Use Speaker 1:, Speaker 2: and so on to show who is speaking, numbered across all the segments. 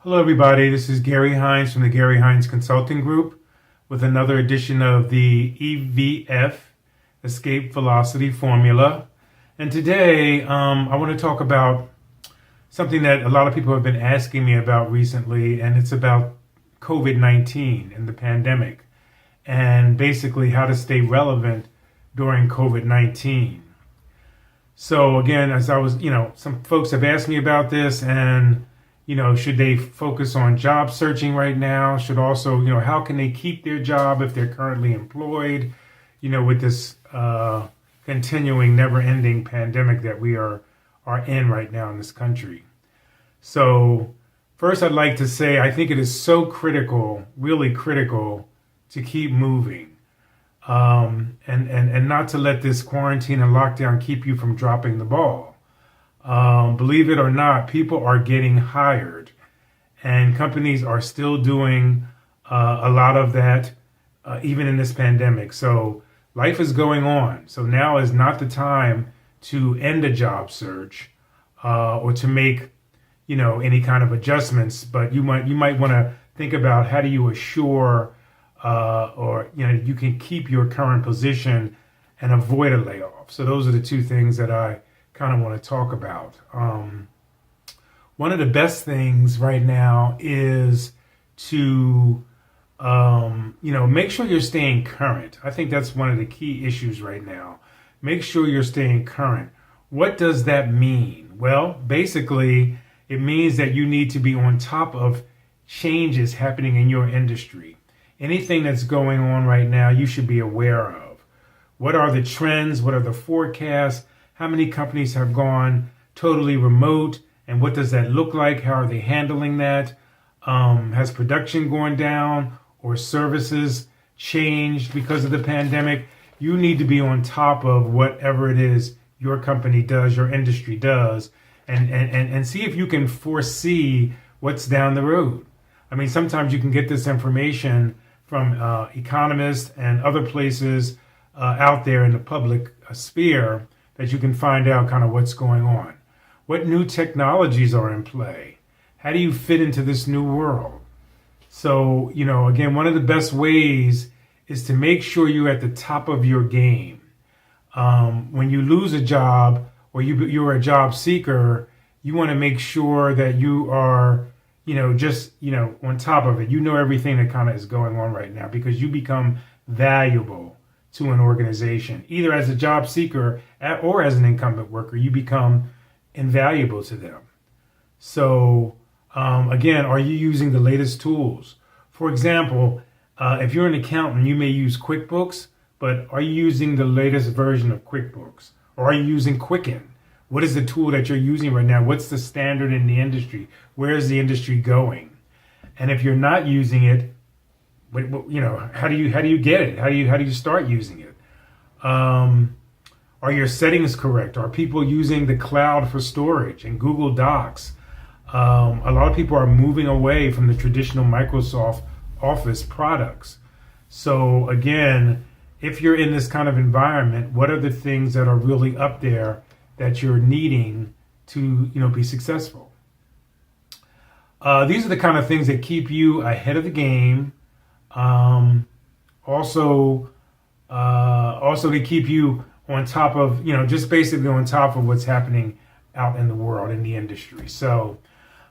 Speaker 1: Hello, everybody. This is Gary Hines from the Gary Hines Consulting Group with another edition of the EVF Escape Velocity Formula. And today, I want to talk about something that a lot of people have been asking me about recently, and it's about COVID-19 and the pandemic, and basically how to stay relevant during COVID-19. So again, as I was, some folks have asked me about this, and should they focus on job searching right now? Should also, how can they keep their job if they're currently employed, with this continuing, never-ending pandemic that we are in right now in this country. So first, I'd like to say I think it is so critical, really critical, to keep moving, and not to let this quarantine and lockdown keep you from dropping the ball. Believe it or not, people are getting hired, and companies are still doing a lot of that, even in this pandemic. So life is going on. So now is not the time to end a job search or to make, any kind of adjustments. But you might want to think about how do you assure or you can keep your current position and avoid a layoff. So those are the two things that I kind of want to talk about. One of the best things right now is to, make sure you're staying current. I think that's one of the key issues right now. Make sure you're staying current. What does that mean? Well, basically, it means that you need to be on top of changes happening in your industry. Anything that's going on right now, you should be aware of. What are the trends? What are the forecasts? How many companies have gone totally remote, and what does that look like? How are they handling that? Has production gone down or services changed because of the pandemic? You need to be on top of whatever it is your company does, your industry does, and see if you can foresee what's down the road. I mean, sometimes you can get this information from economists and other places out there in the public sphere, that you can find out kind of what's going on. What new technologies are in play? How do you fit into this new world? So, again, one of the best ways is to make sure you're at the top of your game. When you lose a job or you're a job seeker, you want to make sure that you are, on top of it. You know everything that kind of is going on right now, because you become valuable to an organization. Either as a job seeker or as an incumbent worker, you become invaluable to them. So again, are you using the latest tools? For example, if you're an accountant, you may use QuickBooks, but are you using the latest version of QuickBooks? Or are you using Quicken? What is the tool that you're using right now? What's the standard in the industry? Where is the industry going? And if you're not using it, how do you get it? How do you start using it? Are your settings correct? Are people using the cloud for storage and Google Docs? A lot of people are moving away from the traditional Microsoft Office products. So again, if you're in this kind of environment, what are the things that are really up there that you're needing to be successful? These are the kind of things that keep you ahead of the game. Also to keep you on top of, just basically on top of what's happening out in the world, in the industry. So,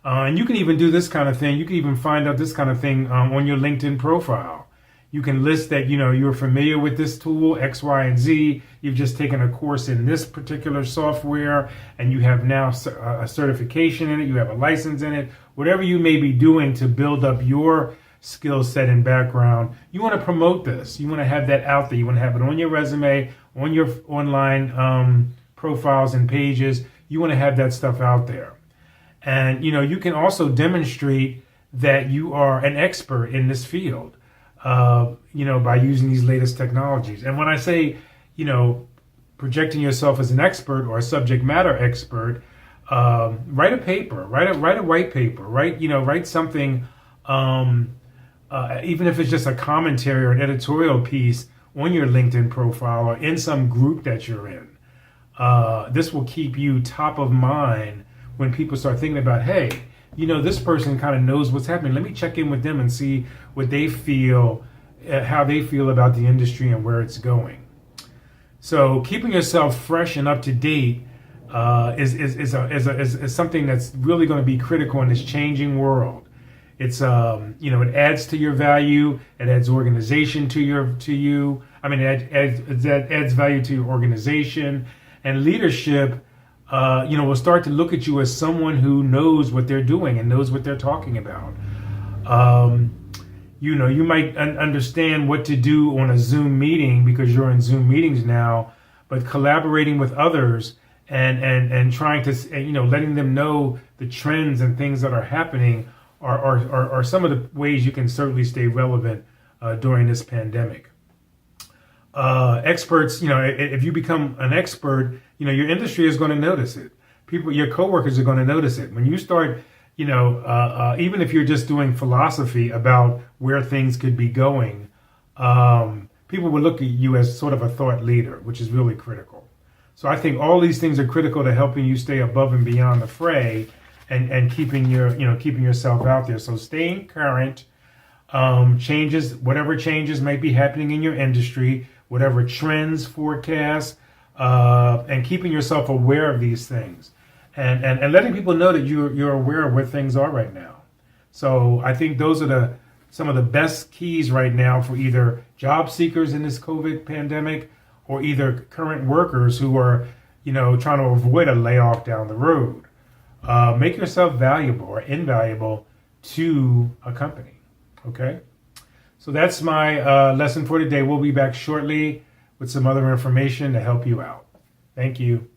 Speaker 1: and you can even do this kind of thing. You can even find out this kind of thing on your LinkedIn profile. You can list that, you're familiar with this tool, X, Y, and Z. You've just taken a course in this particular software, and you have now a certification in it. You have a license in it. Whatever you may be doing to build up your skill set and background, you want to promote this. You want to have that out there. You want to have it on your resume, on your online profiles and pages. You want to have that stuff out there. And, you can also demonstrate that you are an expert in this field, by using these latest technologies. And when I say, projecting yourself as an expert or a subject matter expert, write a paper, write a white paper, write something, even if it's just a commentary or an editorial piece on your LinkedIn profile or in some group that you're in. This will keep you top of mind when people start thinking about, hey, this person kind of knows what's happening. Let me check in with them and see what they feel, how they feel about the industry and where it's going. So keeping yourself fresh and up to date is something that's really going to be critical in this changing world. It's it adds to your value. It adds organization to you. I mean, it adds value to your organization, and leadership. Will start to look at you as someone who knows what they're doing and knows what they're talking about. You might understand what to do on a Zoom meeting because you're in Zoom meetings now, but collaborating with others and trying to, letting them know the trends and things that are happening are some of the ways you can certainly stay relevant during this pandemic. Experts, if you become an expert, your industry is going to notice it. Your coworkers are going to notice it. When you start, even if you're just doing philosophy about where things could be going, people will look at you as sort of a thought leader, which is really critical. So I think all these things are critical to helping you stay above and beyond the fray and keeping yourself out there. So staying current, whatever changes might be happening in your industry, whatever trends, forecasts, and keeping yourself aware of these things, and letting people know that you're aware of where things are right now. So I think those are some of the best keys right now for either job seekers in this COVID pandemic or either current workers who are trying to avoid a layoff down the road. Make yourself valuable or invaluable to a company. Okay? So that's my lesson for today. We'll be back shortly with some other information to help you out. Thank you.